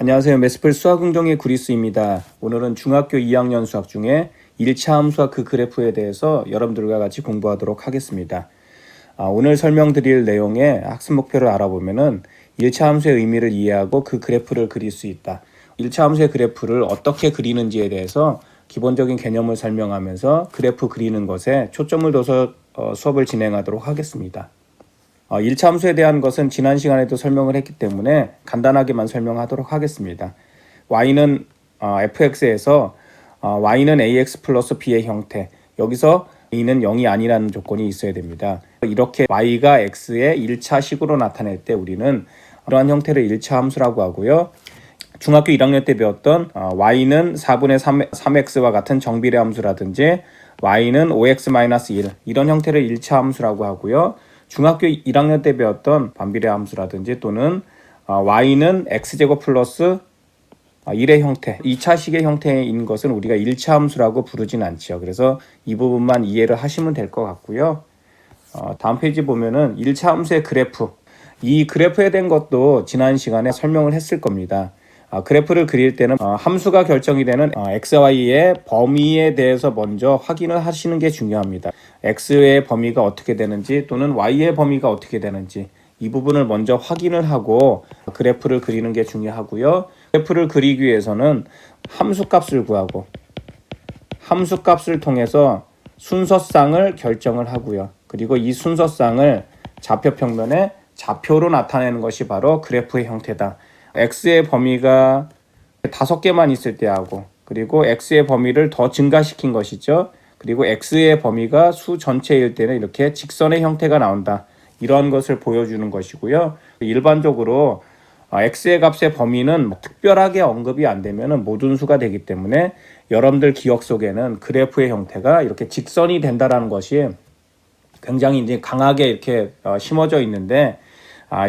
안녕하세요. 메스플 수학응동의 구리스입니다. 오늘은 중학교 2학년 수학 중에 1차 함수와 그 그래프에 대해서 여러분들과 같이 공부하도록 하겠습니다. 오늘 설명드릴 내용의 학습 목표를 알아보면은 1차 함수의 의미를 이해하고 그 그래프를 그릴 수 있다. 1차 함수의 그래프를 어떻게 그리는지에 대해서 기본적인 개념을 설명하면서 그래프 그리는 것에 초점을 둬서 수업을 진행하도록 하겠습니다. 1차 함수에 대한 것은 지난 시간에도 설명을 했기 때문에 간단하게만 설명하도록 하겠습니다. y는 fx에서 y는 ax 플러스 b의 형태, 여기서 a는 0이 아니라는 조건이 있어야 됩니다. 이렇게 y가 x의 1차 식으로 나타낼 때 우리는 이러한 형태를 1차 함수라고 하고요. 중학교 1학년 때 배웠던 y는 4분의 3x와 같은 정비례 함수라든지 y는 5x-1 이런 형태를 1차 함수라고 하고요. 중학교 1학년 때 배웠던 반비례 함수라든지 또는 y는 x제곱 플러스 1의 형태, 2차식의 형태인 것은 우리가 1차 함수라고 부르진 않죠. 그래서 이 부분만 이해를 하시면 될 것 같고요. 다음 페이지 보면은 1차 함수의 그래프, 이 그래프에 대한 것도 지난 시간에 설명을 했을 겁니다. 그래프를 그릴 때는 함수가 결정이 되는 xy의 범위에 대해서 먼저 확인을 하시는 게 중요합니다. x의 범위가 어떻게 되는지 또는 y의 범위가 어떻게 되는지 이 부분을 먼저 확인을 하고 그래프를 그리는 게 중요하고요. 그래프를 그리기 위해서는 함수값을 구하고 함수값을 통해서 순서쌍을 결정을 하고요. 그리고 이 순서쌍을 좌표 평면에 좌표로 나타내는 것이 바로 그래프의 형태다. x의 범위가 5개만 있을 때 하고, 그리고 x의 범위를 더 증가시킨 것이죠. 그리고 x의 범위가 수 전체일 때는 이렇게 직선의 형태가 나온다. 이런 것을 보여주는 것이고요. 일반적으로 x의 값의 범위는 특별하게 언급이 안 되면 모든 수가 되기 때문에 여러분들 기억 속에는 그래프의 형태가 이렇게 직선이 된다는 것이 굉장히 이제 강하게 이렇게 심어져 있는데,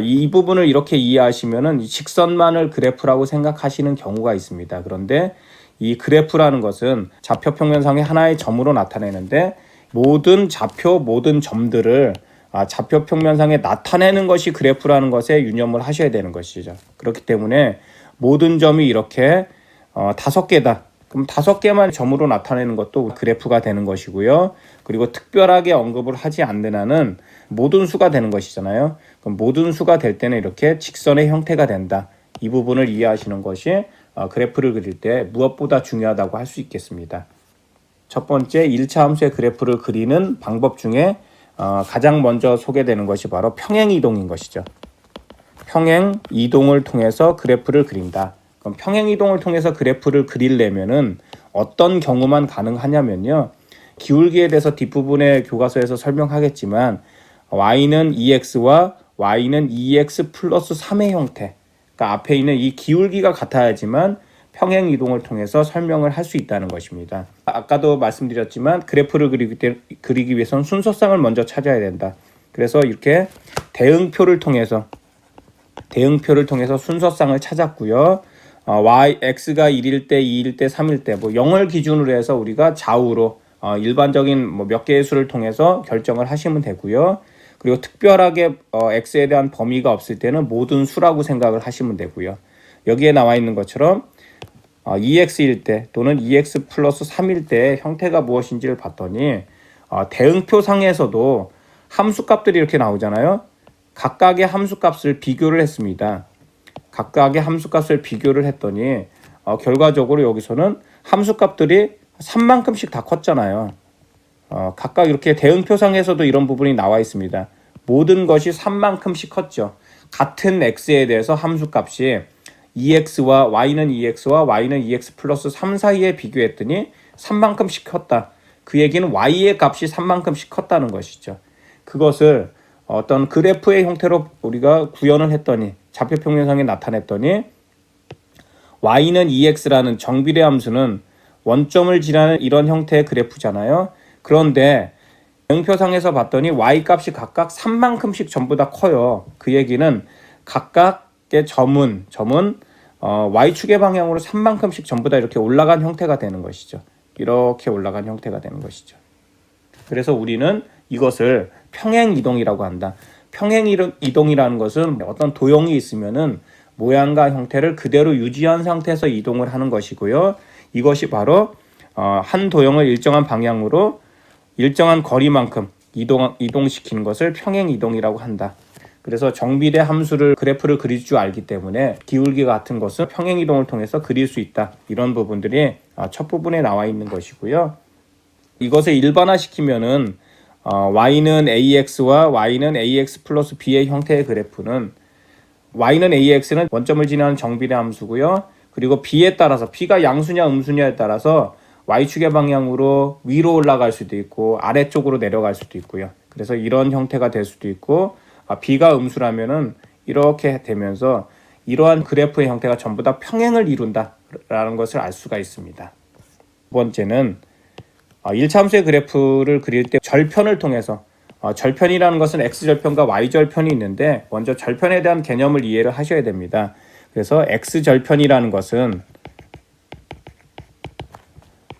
이 부분을 이렇게 이해하시면은 직선만을 그래프라고 생각하시는 경우가 있습니다. 그런데 이 그래프라는 것은 좌표 평면상의 하나의 점으로 나타내는데, 모든 좌표, 모든 점들을 좌표 평면상에 나타내는 것이 그래프라는 것에 유념을 하셔야 되는 것이죠. 그렇기 때문에 모든 점이 이렇게 5개다. 그럼 5개만 점으로 나타내는 것도 그래프가 되는 것이고요. 그리고 특별하게 언급을 하지 않는 한은 모든 수가 되는 것이잖아요. 그럼 모든 수가 될 때는 이렇게 직선의 형태가 된다. 이 부분을 이해하시는 것이 그래프를 그릴 때 무엇보다 중요하다고 할 수 있겠습니다. 첫 번째 1차 함수의 그래프를 그리는 방법 중에 가장 먼저 소개되는 것이 바로 평행이동인 것이죠. 평행이동을 통해서 그래프를 그린다. 그럼 평행이동을 통해서 그래프를 그리려면은 어떤 경우만 가능하냐면요. 기울기에 대해서 뒷부분의 교과서에서 설명하겠지만 y는 2x와 y는 2x 플러스 3의 형태, 그러니까 앞에 있는 이 기울기가 같아야지만 평행이동을 통해서 설명을 할 수 있다는 것입니다. 아까도 말씀드렸지만 그래프를 그리기 위해서는 순서쌍을 먼저 찾아야 된다. 그래서 이렇게 대응표를 통해서 순서쌍을 찾았고요. x가 1일 때, 2일 때, 3일 때, 0을 기준으로 해서 우리가 좌우로 일반적인 몇 개의 수를 통해서 결정을 하시면 되고요. 그리고 특별하게 x에 대한 범위가 없을 때는 모든 수라고 생각을 하시면 되고요. 여기에 나와 있는 것처럼 2x일 때 또는 2x 플러스 3일 때 형태가 무엇인지를 봤더니 대응표상에서도 함수값들이 이렇게 나오잖아요. 각각의 함수값을 비교를 했습니다. 각각의 함수값을 비교를 했더니 결과적으로 여기서는 함수값들이 3만큼씩 다 컸잖아요. 각각 이렇게 대응표상에서도 이런 부분이 나와 있습니다. 모든 것이 3만큼씩 컸죠. 같은 x에 대해서 함수값이 2x와 y는 2x와 y는 2x 플러스 3 사이에 비교했더니 3만큼씩 컸다. 그 얘기는 y의 값이 3만큼씩 컸다는 것이죠. 그것을 어떤 그래프의 형태로 우리가 구현을 했더니 좌표 평면상에 나타냈더니 y는 2x라는 정비례 함수는 원점을 지나는 이런 형태의 그래프잖아요. 그런데 대응표상에서 봤더니 y 값이 각각 3만큼씩 전부 다 커요. 그 얘기는 각각의 점은 y축의 방향으로 3만큼씩 전부 다 이렇게 올라간 형태가 되는 것이죠. 이렇게 올라간 형태가 되는 것이죠. 그래서 우리는 이것을 평행이동이라고 한다. 평행이동이라는 것은 어떤 도형이 있으면은 모양과 형태를 그대로 유지한 상태에서 이동을 하는 것이고요. 이것이 바로 한 도형을 일정한 방향으로 일정한 거리만큼 이동시키는 것을 평행이동이라고 한다. 그래서 정비례 함수를 그래프를 그릴 줄 알기 때문에 기울기 같은 것은 평행이동을 통해서 그릴 수 있다. 이런 부분들이 첫 부분에 나와 있는 것이고요. 이것을 일반화시키면은 y는 ax와 y는 ax 플러스 b의 형태의 그래프는 y는 ax는 원점을 지나는 정비례 함수고요. 그리고 b에 따라서 b가 양수냐 음수냐에 따라서 y축의 방향으로 위로 올라갈 수도 있고 아래쪽으로 내려갈 수도 있고요. 그래서 이런 형태가 될 수도 있고 b가 음수라면은 이렇게 되면서 이러한 그래프의 형태가 전부 다 평행을 이룬다라는 것을 알 수가 있습니다. 두 번째는 1차 함수의 그래프를 그릴 때 절편을 통해서 절편이라는 것은 x절편과 y절편이 있는데 먼저 절편에 대한 개념을 이해를 하셔야 됩니다. 그래서 x절편이라는 것은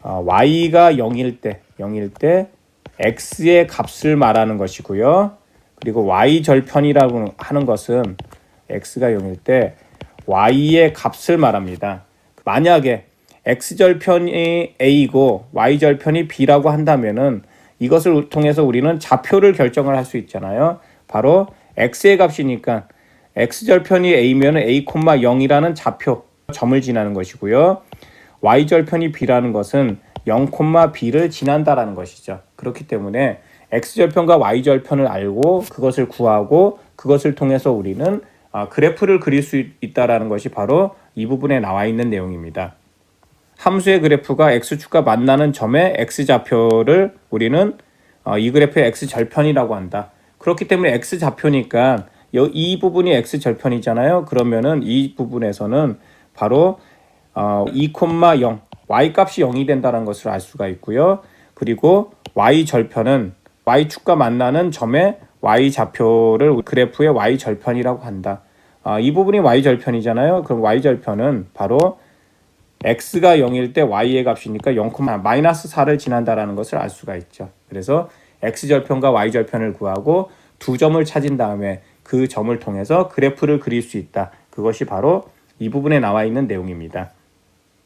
y가 0일 때 x의 값을 말하는 것이고요. 그리고 y절편이라고 하는 것은 x가 0일 때 y의 값을 말합니다. 만약에 x절편이 a이고 y절편이 b라고 한다면은 이것을 통해서 우리는 좌표를 결정을 할 수 있잖아요. 바로 x의 값이니까 x절편이 a면 a, 0이라는 좌표 점을 지나는 것이고요. y절편이 b라는 것은 0, b를 지난다라는 것이죠. 그렇기 때문에 x절편과 y절편을 알고 그것을 구하고 그것을 통해서 우리는 그래프를 그릴 수 있다는 것이 바로 이 부분에 나와 있는 내용입니다. 함수의 그래프가 x축과 만나는 점의 x좌표를 우리는 이 그래프의 x절편이라고 한다. 그렇기 때문에 x좌표니까 이 부분이 x절편이잖아요. 그러면은 이 부분에서는 바로 2,0 y값이 0이 된다는 것을 알 수가 있고요. 그리고 y절편은 y축과 만나는 점의 y좌표를 그래프의 y절편이라고 한다. 이 부분이 y절편이잖아요. 그럼 y절편은 바로 x가 0일 때 y의 값이니까 0, 마이너스 4를 지난다라는 것을 알 수가 있죠. 그래서 x절편과 y절편을 구하고 두 점을 찾은 다음에 그 점을 통해서 그래프를 그릴 수 있다. 그것이 바로 이 부분에 나와 있는 내용입니다.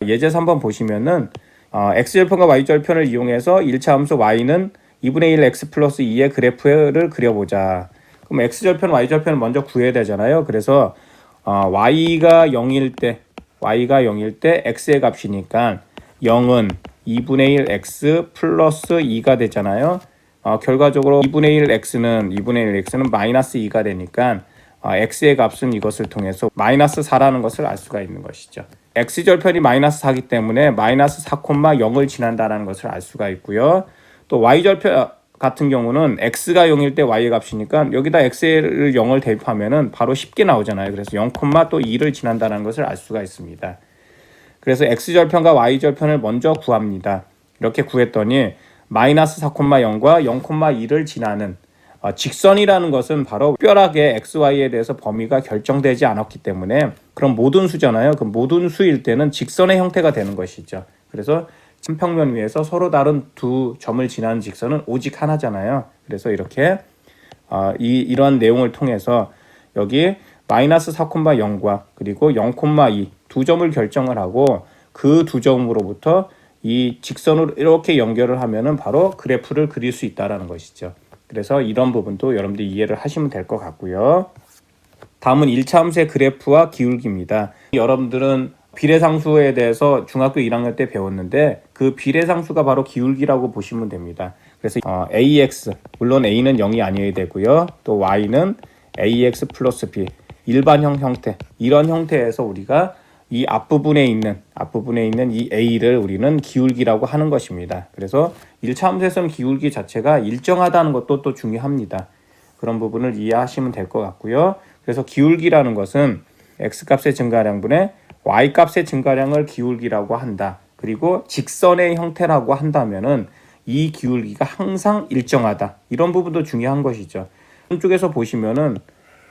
예제에서 한번 보시면은 x절편과 y절편을 이용해서 1차 함수 y는 2분의 1 x 플러스 2의 그래프를 그려보자. 그럼 x절편, y절편을 먼저 구해야 되잖아요. 그래서 y가 0일 때 x의 값이니까 0은 2분의 1 x 플러스 2가 되잖아요. 결과적으로 2분의 1 x는 마이너스 2가 되니까 x의 값은 이것을 통해서 마이너스 4라는 것을 알 수가 있는 것이죠. x절편이 마이너스 4이기 때문에 마이너스 4,0을 지난다는 것을 알 수가 있고요. 또 y절편 같은 경우는 x가 0일 때 y의 값이니까 여기다 x를 0을 대입하면은 바로 쉽게 나오잖아요. 그래서 0, 또 2를 지난다는 것을 알 수가 있습니다. 그래서 x절편과 y절편을 먼저 구합니다. 이렇게 구했더니 마이너스 4,0과 0,2를 지나는 직선이라는 것은 바로 특별하게 xy에 대해서 범위가 결정되지 않았기 때문에 그럼 모든 수잖아요. 그 모든 수일 때는 직선의 형태가 되는 것이죠. 그래서 삼평면 위에서 서로 다른 두 점을 지나는 직선은 오직 하나잖아요. 그래서 이렇게 이러한 내용을 통해서 여기 마이너스 4,0과 그리고 0,2 두 점을 결정을 하고 그 두 점으로부터 이 직선으로 이렇게 연결을 하면은 바로 그래프를 그릴 수 있다라는 것이죠. 그래서 이런 부분도 여러분들이 이해를 하시면 될 것 같고요. 다음은 1차 함수의 그래프와 기울기입니다. 여러분들은 비례상수에 대해서 중학교 1학년 때 배웠는데 그 비례상수가 바로 기울기라고 보시면 됩니다. 그래서 ax, 물론 a는 0이 아니어야 되고요. 또 y는 ax 플러스 b, 일반형 형태, 이런 형태에서 우리가 이 앞부분에 있는 이 a를 우리는 기울기라고 하는 것입니다. 그래서 1차 함수에서는 기울기 자체가 일정하다는 것도 또 중요합니다. 그런 부분을 이해하시면 될 것 같고요. 그래서 기울기라는 것은 x값의 증가량분의 y값의 증가량을 기울기라고 한다. 그리고 직선의 형태라고 한다면은 이 기울기가 항상 일정하다. 이런 부분도 중요한 것이죠. 한쪽에서 보시면은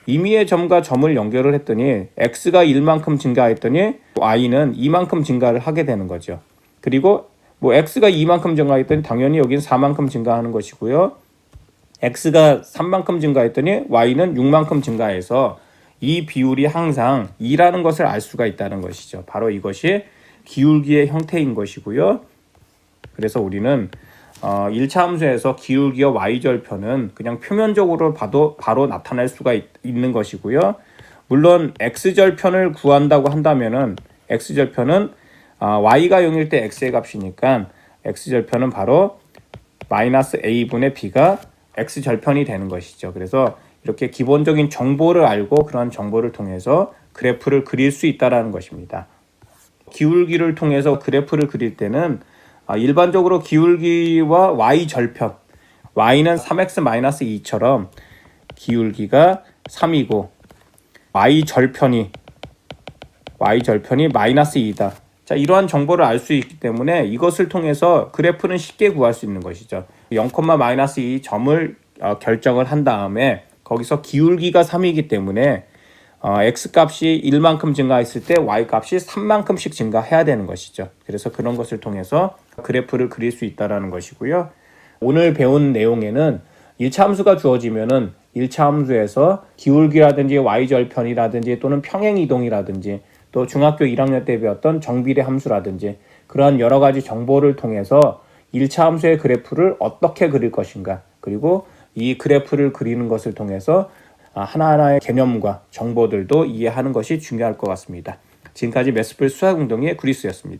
임의의 점과 점을 연결을 했더니 x가 1만큼 증가했더니 y는 2만큼 증가를 하게 되는 거죠. 그리고 x가 2만큼 증가했더니 당연히 여기는 4만큼 증가하는 것이고요. x가 3만큼 증가했더니 y는 6만큼 증가해서 이 비율이 항상 2라는 것을 알 수가 있다는 것이죠. 바로 이것이 기울기의 형태인 것이고요. 그래서 우리는 1차 함수에서 기울기와 y절편은 그냥 표면적으로 봐도 바로 나타날 수가 있는 것이고요. 물론 x절편을 구한다고 한다면은 x절편은 y가 0일 때 x의 값이니까 x절편은 바로 마이너스 a분의 b가 x절편이 되는 것이죠. 그래서 이렇게 기본적인 정보를 알고 그런 정보를 통해서 그래프를 그릴 수 있다는 것입니다. 기울기를 통해서 그래프를 그릴 때는 일반적으로 기울기와 y절편, y는 3x-2처럼 기울기가 3이고 y절편이 마이너스 2다. 자, 이러한 정보를 알 수 있기 때문에 이것을 통해서 그래프는 쉽게 구할 수 있는 것이죠. 0,-2 점을 결정을 한 다음에 거기서 기울기가 3이기 때문에 x값이 1만큼 증가했을 때 y값이 3만큼씩 증가해야 되는 것이죠. 그래서 그런 것을 통해서 그래프를 그릴 수 있다는 것이고요. 오늘 배운 내용에는 1차 함수가 주어지면은 1차 함수에서 기울기라든지 y절편이라든지 또는 평행이동이라든지 또 중학교 1학년 때 배웠던 정비례 함수라든지 그러한 여러 가지 정보를 통해서 1차 함수의 그래프를 어떻게 그릴 것인가, 그리고 이 그래프를 그리는 것을 통해서 하나하나의 개념과 정보들도 이해하는 것이 중요할 것 같습니다. 지금까지 매스풀 수학운동의 구리스였습니다.